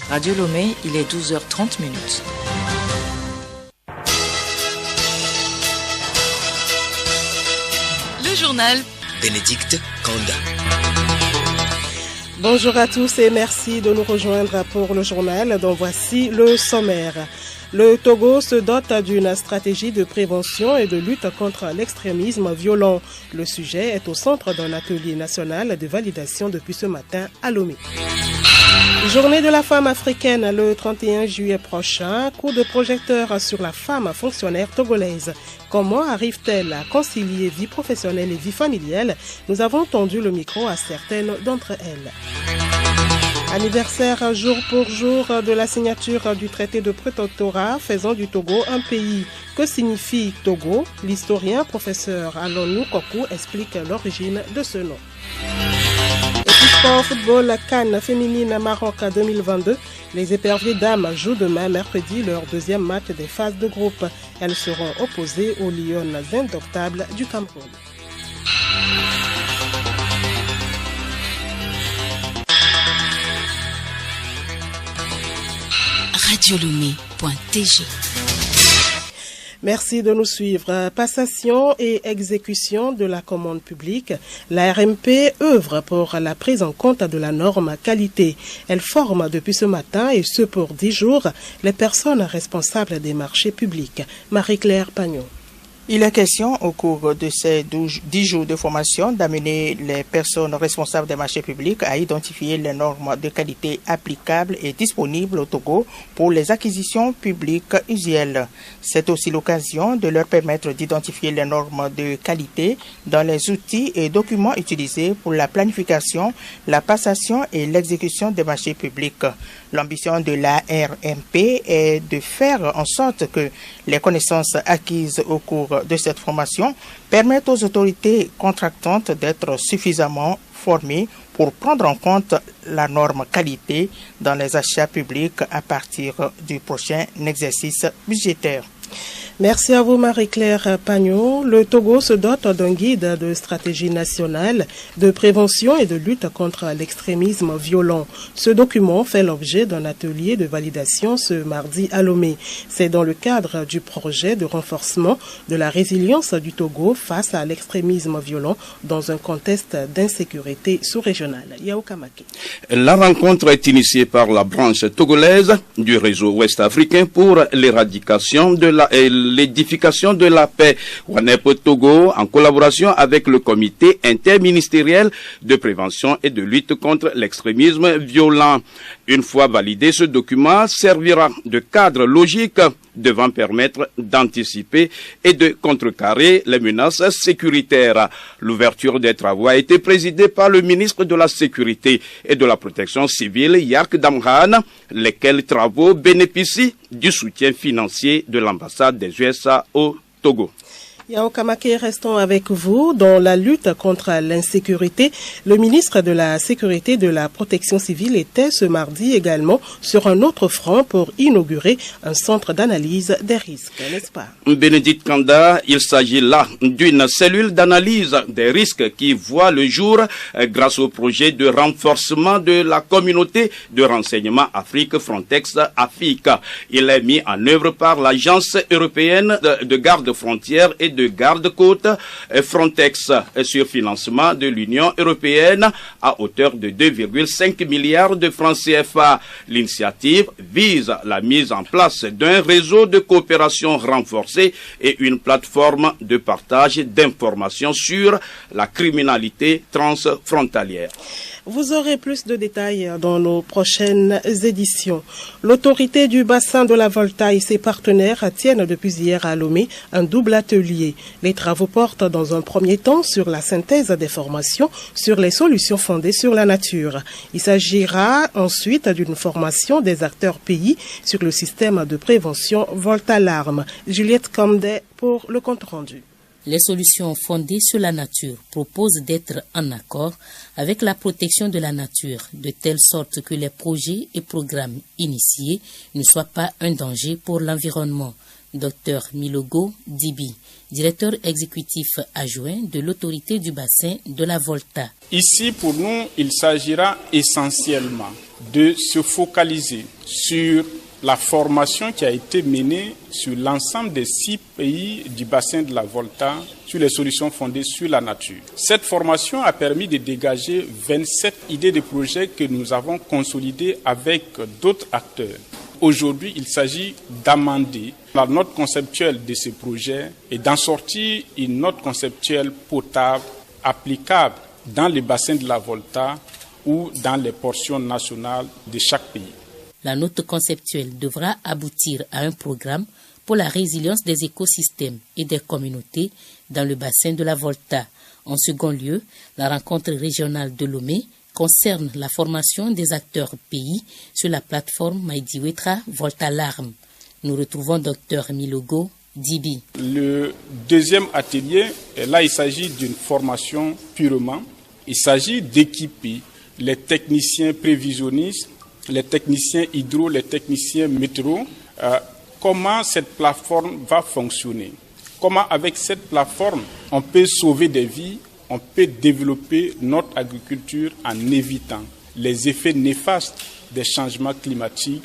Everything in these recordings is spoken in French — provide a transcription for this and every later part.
Radio Lomé, il est 12h30 minutes. Le journal Bénédicte Kanda. Bonjour à tous et merci de nous rejoindre pour le journal dont voici le sommaire. Le Togo se dote d'une stratégie de prévention et de lutte contre l'extrémisme violent. Le sujet est au centre d'un atelier national de validation depuis ce matin à Lomé. Journée de la femme africaine le 31 juillet prochain. Coup de projecteur sur la femme fonctionnaire togolaise. Comment arrive-t-elle à concilier vie professionnelle et vie familiale? Nous avons tendu le micro à certaines d'entre elles. Anniversaire jour pour jour de la signature du traité de protectorat faisant du Togo un pays. Que signifie Togo? L'historien professeur Alonou Kokou explique l'origine de ce nom. Et puis sport football CAN féminine Maroc 2022. Les éperviers dames jouent demain mercredi leur deuxième match des phases de groupe. Elles seront opposées aux Lionnes indomptables du Cameroun. radiolomé.tg. Merci de nous suivre. Passation et exécution de la commande publique. La RMP œuvre pour la prise en compte de la norme qualité. Elle forme depuis ce matin, et ce pour 10 jours, les personnes responsables des marchés publics. Marie-Claire Pagnon. Il est question, au cours de ces 10 jours de formation, d'amener les personnes responsables des marchés publics à identifier les normes de qualité applicables et disponibles au Togo pour les acquisitions publiques usuelles. C'est aussi l'occasion de leur permettre d'identifier les normes de qualité dans les outils et documents utilisés pour la planification, la passation et l'exécution des marchés publics. L'ambition de la RMP est de faire en sorte que les connaissances acquises au cours de cette formation permettent aux autorités contractantes d'être suffisamment formées pour prendre en compte la norme qualité dans les achats publics à partir du prochain exercice budgétaire. Merci à vous Marie-Claire Pagnon. Le Togo se dote d'un guide de stratégie nationale de prévention et de lutte contre l'extrémisme violent. Ce document fait l'objet d'un atelier de validation ce mardi à Lomé. C'est dans le cadre du projet de renforcement de la résilience du Togo face à l'extrémisme violent dans un contexte d'insécurité sous-régionale. Yao Kamake. La rencontre est initiée par la branche togolaise du réseau ouest africain pour l'éradication de l'édification de la paix, WANEP Togo, en collaboration avec le comité interministériel de prévention et de lutte contre l'extrémisme violent. Une fois validé, ce document servira de cadre logique devant permettre d'anticiper et de contrecarrer les menaces sécuritaires. L'ouverture des travaux a été présidée par le ministre de la Sécurité et de la Protection civile, Yark Damhan, lesquels travaux bénéficient du soutien financier de l'ambassade des USA au Togo. Yao Kamake, restons avec vous. Dans la lutte contre l'insécurité, le ministre de la Sécurité et de la Protection civile était ce mardi également sur un autre front pour inaugurer un centre d'analyse des risques, n'est-ce pas? Bénédicte Kanda, il s'agit là d'une cellule d'analyse des risques qui voit le jour grâce au projet de renforcement de la communauté de renseignement Afrique Frontex Afrique. Il est mis en œuvre par l'Agence européenne de garde-frontières et de garde-côte Frontex sur financement de l'Union européenne à hauteur de 2,5 milliards de francs CFA. L'initiative vise la mise en place d'un réseau de coopération renforcé et une plateforme de partage d'informations sur la criminalité transfrontalière. Vous aurez plus de détails dans nos prochaines éditions. L'autorité du bassin de la Volta et ses partenaires tiennent depuis hier à Lomé un double atelier. Les travaux portent dans un premier temps sur la synthèse des formations sur les solutions fondées sur la nature. Il s'agira ensuite d'une formation des acteurs pays sur le système de prévention Volta-Alarme. Juliette Comdet pour le compte-rendu. Les solutions fondées sur la nature proposent d'être en accord avec la protection de la nature, de telle sorte que les projets et programmes initiés ne soient pas un danger pour l'environnement. Dr Milogo Dibi, directeur exécutif adjoint de l'autorité du bassin de la Volta. Ici, pour nous, il s'agira essentiellement de se focaliser sur la formation qui a été menée sur l'ensemble des 6 pays du bassin de la Volta sur les solutions fondées sur la nature. Cette formation a permis de dégager 27 idées de projets que nous avons consolidées avec d'autres acteurs. Aujourd'hui, il s'agit d'amender la note conceptuelle de ces projets et d'en sortir une note conceptuelle potable, applicable dans les bassins de la Volta ou dans les portions nationales de chaque pays. La note conceptuelle devra aboutir à un programme pour la résilience des écosystèmes et des communautés dans le bassin de la Volta. En second lieu, la rencontre régionale de Lomé concerne la formation des acteurs pays sur la plateforme Maïdiwetra Volta Larme. Nous retrouvons Dr Milogo Dibi. Le deuxième atelier, là il s'agit d'une formation purement. Il s'agit d'équiper les techniciens prévisionnistes, les techniciens hydro, les techniciens météo, comment cette plateforme va fonctionner. Comment avec cette plateforme, on peut sauver des vies, on peut développer notre agriculture en évitant les effets néfastes des changements climatiques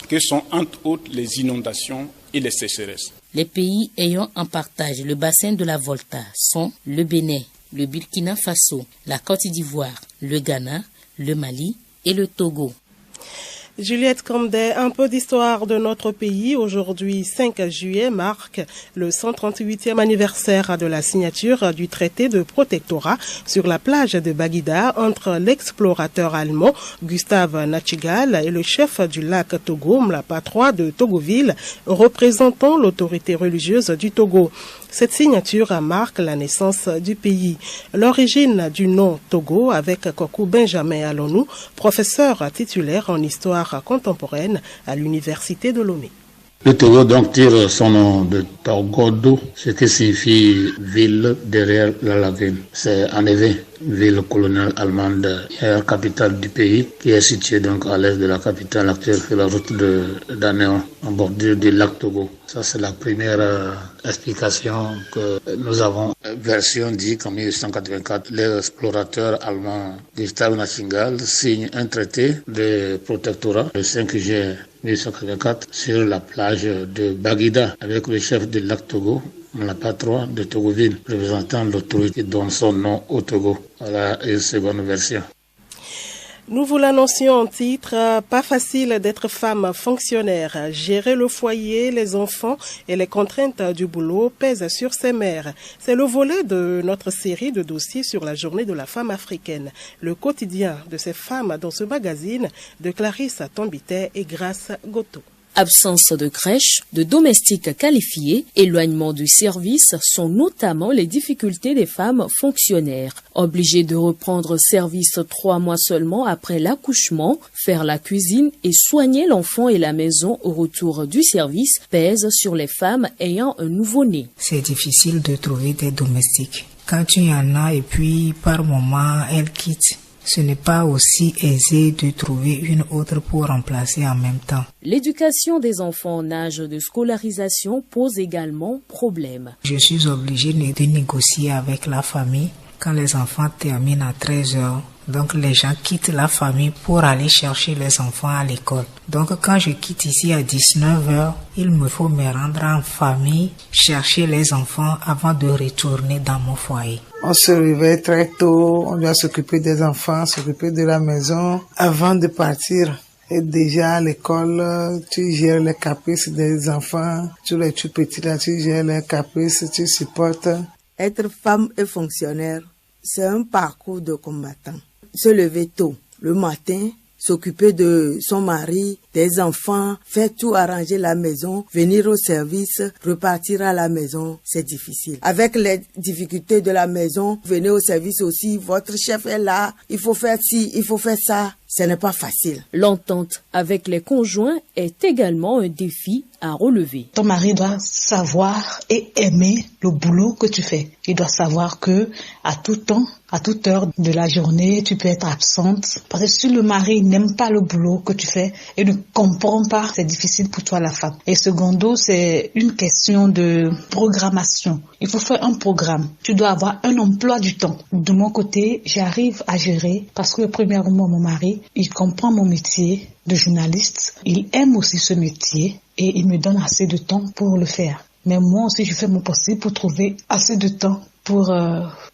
que sont entre autres les inondations et les sécheresses. Les pays ayant en partage le bassin de la Volta sont le Bénin, le Burkina Faso, la Côte d'Ivoire, le Ghana, le Mali et le Togo. Juliette Camdet, un peu d'histoire de notre pays. Aujourd'hui, 5 juillet, marque le 138e anniversaire de la signature du traité de protectorat sur la plage de Baguida entre l'explorateur allemand Gustave Nachtigal et le chef du lac Togo, Mlapa III de Togoville, représentant l'autorité religieuse du Togo. Cette signature marque la naissance du pays. L'origine du nom Togo avec Kokou Benjamin Alonou, professeur titulaire en histoire contemporaine à l'université de Lomé. Le Togo donc tire son nom de Togodo, ce qui signifie ville derrière la lagune. C'est en effet ville coloniale allemande, la capitale du pays, qui est située donc à l'est de la capitale actuelle, c'est la route d'Anéon, en bordure du lac Togo. Ça c'est la première explication que nous avons. Version dit qu'en 1884, l'explorateur allemand Gustave Nachtigal signe un traité de protectorat le 5 juillet 1884 sur la plage de Baguida avec le chef du lac Togo, Mlapa III de Togoville, représentant l'autorité qui donne son nom au Togo. Voilà une seconde version. Nous vous l'annoncions en titre, pas facile d'être femme fonctionnaire. Gérer le foyer, les enfants et les contraintes du boulot pèsent sur ses mères. C'est le volet de notre série de dossiers sur la journée de la femme africaine. Le quotidien de ces femmes dans ce magazine de Clarisse Tambité et Grace Goto. Absence de crèche, de domestiques qualifiés, éloignement du service sont notamment les difficultés des femmes fonctionnaires. Obligées de reprendre service 3 mois seulement après l'accouchement, faire la cuisine et soigner l'enfant et la maison au retour du service pèse sur les femmes ayant un nouveau-né. C'est difficile de trouver des domestiques. Quand il y en a et puis par moment elles quittent, ce n'est pas aussi aisé de trouver une autre pour remplacer en même temps. L'éducation des enfants en âge de scolarisation pose également problème. Je suis obligée de négocier avec la famille quand les enfants terminent à 13 heures. Donc les gens quittent la famille pour aller chercher les enfants à l'école. Donc quand je quitte ici à 19 heures, il me faut me rendre en famille, chercher les enfants avant de retourner dans mon foyer. On se réveille très tôt, on doit s'occuper des enfants, s'occuper de la maison avant de partir. Et déjà à l'école, tu gères les caprices des enfants, tous les tout petits là, tu gères les caprices, tu supportes. Être femme et fonctionnaire, c'est un parcours de combattant. Se lever tôt, le matin, s'occuper de son mari, des enfants, faire tout arranger la maison, venir au service, repartir à la maison, c'est difficile. Avec les difficultés de la maison, venez au service aussi, votre chef est là, il faut faire ci, il faut faire ça. ce n'est pas facile. L'entente avec les conjoints est également un défi à relever. Ton mari doit savoir et aimer le boulot que tu fais. Il doit savoir que à tout temps, à toute heure de la journée, tu peux être absente. Parce que si le mari n'aime pas le boulot que tu fais et ne comprend pas, c'est difficile pour toi la femme. Et secondo, c'est une question de programmation. Il faut faire un programme. Tu dois avoir un emploi du temps. De mon côté, j'arrive à gérer parce que premièrement, mon mari, il comprend mon métier de journaliste. Il aime aussi ce métier et il me donne assez de temps pour le faire. Mais moi aussi, je fais mon possible pour trouver assez de temps pour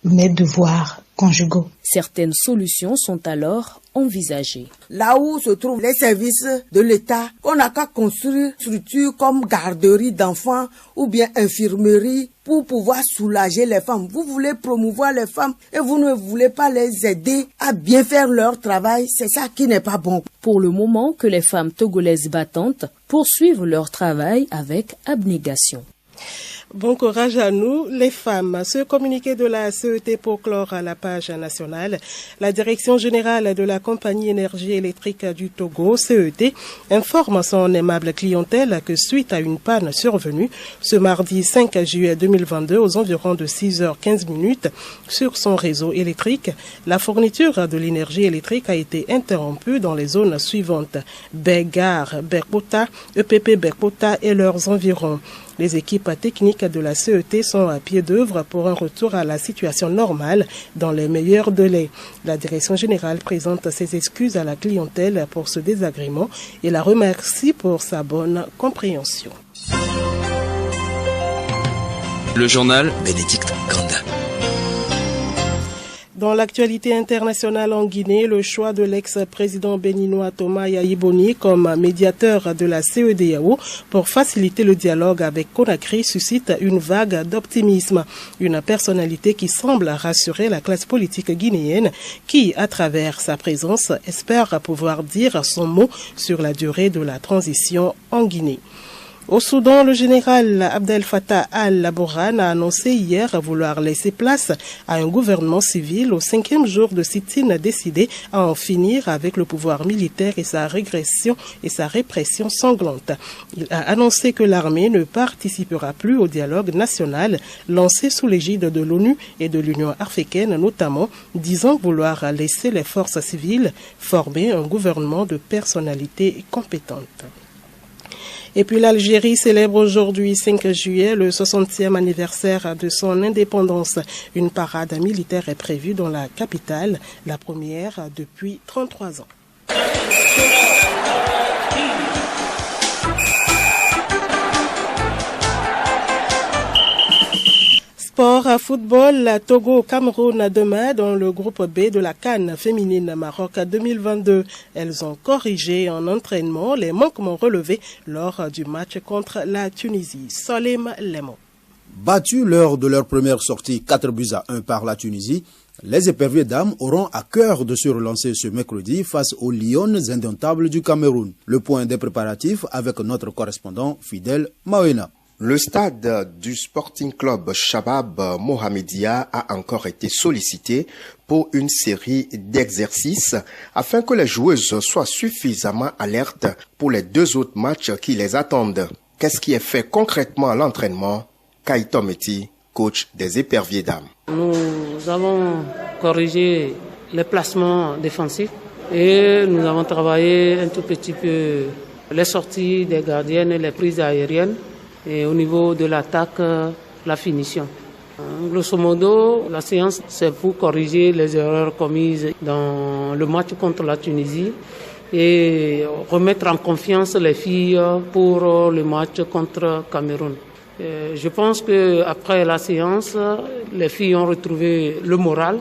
mes devoirs conjugaux. Certaines solutions sont alors envisagées. Là où se trouvent les services de l'État, on n'a qu'à construire structures comme garderie d'enfants ou bien infirmerie pour pouvoir soulager les femmes. Vous voulez promouvoir les femmes et vous ne voulez pas les aider à bien faire leur travail. C'est ça qui n'est pas bon. Pour le moment, que les femmes togolaises battantes poursuivent leur travail avec abnégation. Bon courage à nous, les femmes. Ce communiqué de la CET pour clore à la page nationale, la Direction générale de la Compagnie énergie électrique du Togo, CET, informe son aimable clientèle que suite à une panne survenue ce mardi 5 juillet 2022 aux environs de 6h15 sur son réseau électrique, la fourniture de l'énergie électrique a été interrompue dans les zones suivantes: Begar, Berpota, EPP Berpota et leurs environs. Les équipes techniques de la CET sont à pied d'œuvre pour un retour à la situation normale dans les meilleurs délais. La direction générale présente ses excuses à la clientèle pour ce désagrément et la remercie pour sa bonne compréhension. Le journal Bénédicte Kanda. Dans l'actualité internationale en Guinée, le choix de l'ex-président béninois Thomas Yayi Boni comme médiateur de la CEDEAO pour faciliter le dialogue avec Conakry suscite une vague d'optimisme. Une personnalité qui semble rassurer la classe politique guinéenne qui, à travers sa présence, espère pouvoir dire son mot sur la durée de la transition en Guinée. Au Soudan, le général Abdel Fattah al-Burhan a annoncé hier vouloir laisser place à un gouvernement civil au 5e jour de sit-in décidé à en finir avec le pouvoir militaire et sa régression et sa répression sanglante. Il a annoncé que l'armée ne participera plus au dialogue national lancé sous l'égide de l'ONU et de l'Union africaine notamment, disant vouloir laisser les forces civiles former un gouvernement de personnalités compétentes. Et puis l'Algérie célèbre aujourd'hui 5 juillet le 60e anniversaire de son indépendance. Une parade militaire est prévue dans la capitale, la première depuis 33 ans. Sport à football, Togo-Cameroun demain dans le groupe B de la CAN féminine Maroc 2022. Elles ont corrigé en entraînement les manquements relevés lors du match contre la Tunisie. Solim Lemo. Battus lors de leur première sortie 4-1 par la Tunisie, les éperviers dames auront à cœur de se relancer ce mercredi face aux Lionnes indomptables du Cameroun. Le point des préparatifs avec notre correspondant Fidèle Maouena. Le stade du Sporting Club Shabab Mohamedia a encore été sollicité pour une série d'exercices afin que les joueuses soient suffisamment alertes pour les 2 autres matchs qui les attendent. Qu'est-ce qui est fait concrètement à l'entraînement? Kaito Meti, coach des éperviers dames. Nous avons corrigé les placements défensifs et nous avons travaillé un tout petit peu les sorties des gardiennes et les prises aériennes. Et au niveau de l'attaque, la finition. Grosso modo, la séance, c'est pour corriger les erreurs commises dans le match contre la Tunisie et remettre en confiance les filles pour le match contre Cameroun. Je pense qu'après la séance, les filles ont retrouvé le moral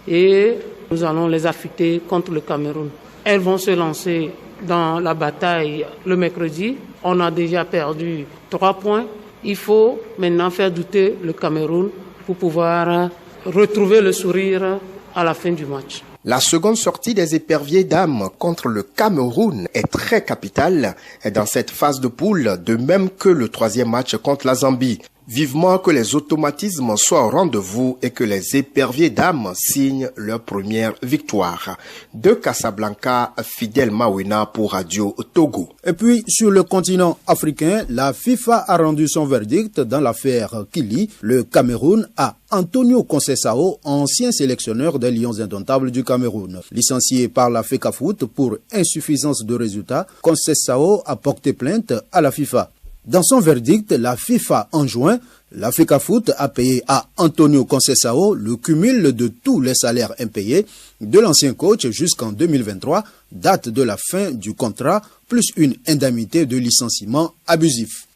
et nous allons les affûter contre le Cameroun. Elles vont se lancer dans la bataille le mercredi. On a déjà perdu 3 points. Il faut maintenant faire douter le Cameroun pour pouvoir retrouver le sourire à la fin du match. La seconde sortie des éperviers dames contre le Cameroun est très capitale dans cette phase de poule, de même que le 3e match contre la Zambie. Vivement que les automatismes soient au rendez-vous et que les éperviers d'âme signent leur première victoire. De Casablanca, Fidel Mawina pour Radio Togo. Et puis, sur le continent africain, la FIFA a rendu son verdict dans l'affaire Kili. Le Cameroun a Antonio Conceição, ancien sélectionneur des Lions indomptables du Cameroun. Licencié par la FECAFOOT pour insuffisance de résultats, Conceição a porté plainte à la FIFA. Dans son verdict, la FIFA enjoint la FECAFOOT a payé à Antonio Conceição le cumul de tous les salaires impayés de l'ancien coach jusqu'en 2023, date de la fin du contrat, plus une indemnité de licenciement abusif.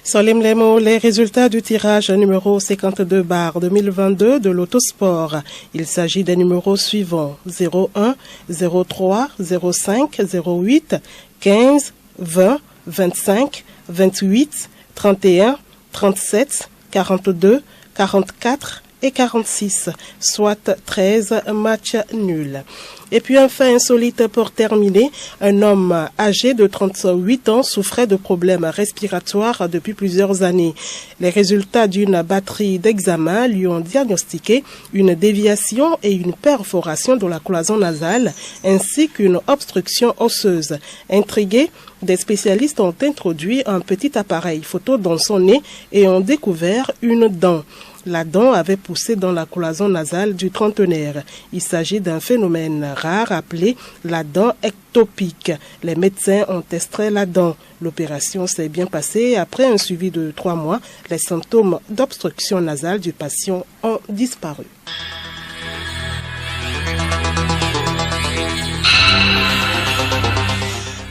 Salim Lemo, les résultats du tirage numéro 52/2022 de l'autosport. Il s'agit des numéros suivants: 01, 03, 05, 08, 15, 20, 25, 28, 31, 37, 42, 44 et 46, soit 13 matchs nuls. Et puis un fait insolite pour terminer, un homme âgé de 38 ans souffrait de problèmes respiratoires depuis plusieurs années. Les résultats d'une batterie d'examens lui ont diagnostiqué une déviation et une perforation de la cloison nasale ainsi qu'une obstruction osseuse. Intrigués, des spécialistes ont introduit un petit appareil photo dans son nez et ont découvert une dent. La dent avait poussé dans la cloison nasale du trentenaire. Il s'agit d'un phénomène rare appelé la dent ectopique. Les médecins ont extrait la dent. L'opération s'est bien passée. Après un suivi de 3 mois, les symptômes d'obstruction nasale du patient ont disparu.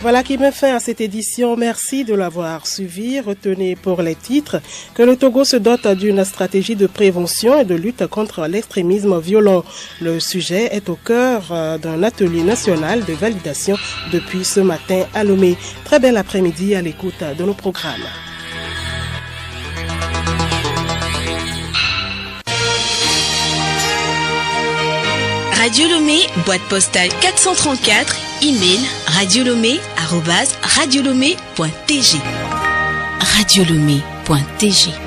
Voilà qui met fin à cette édition. Merci de l'avoir suivi. Retenez pour les titres que le Togo se dote d'une stratégie de prévention et de lutte contre l'extrémisme violent. Le sujet est au cœur d'un atelier national de validation depuis ce matin à Lomé. Très bel après-midi à l'écoute de nos programmes. Radio Lomé, boîte postale 434, email radiolomé@radiolomé.tg. radiolomé.tg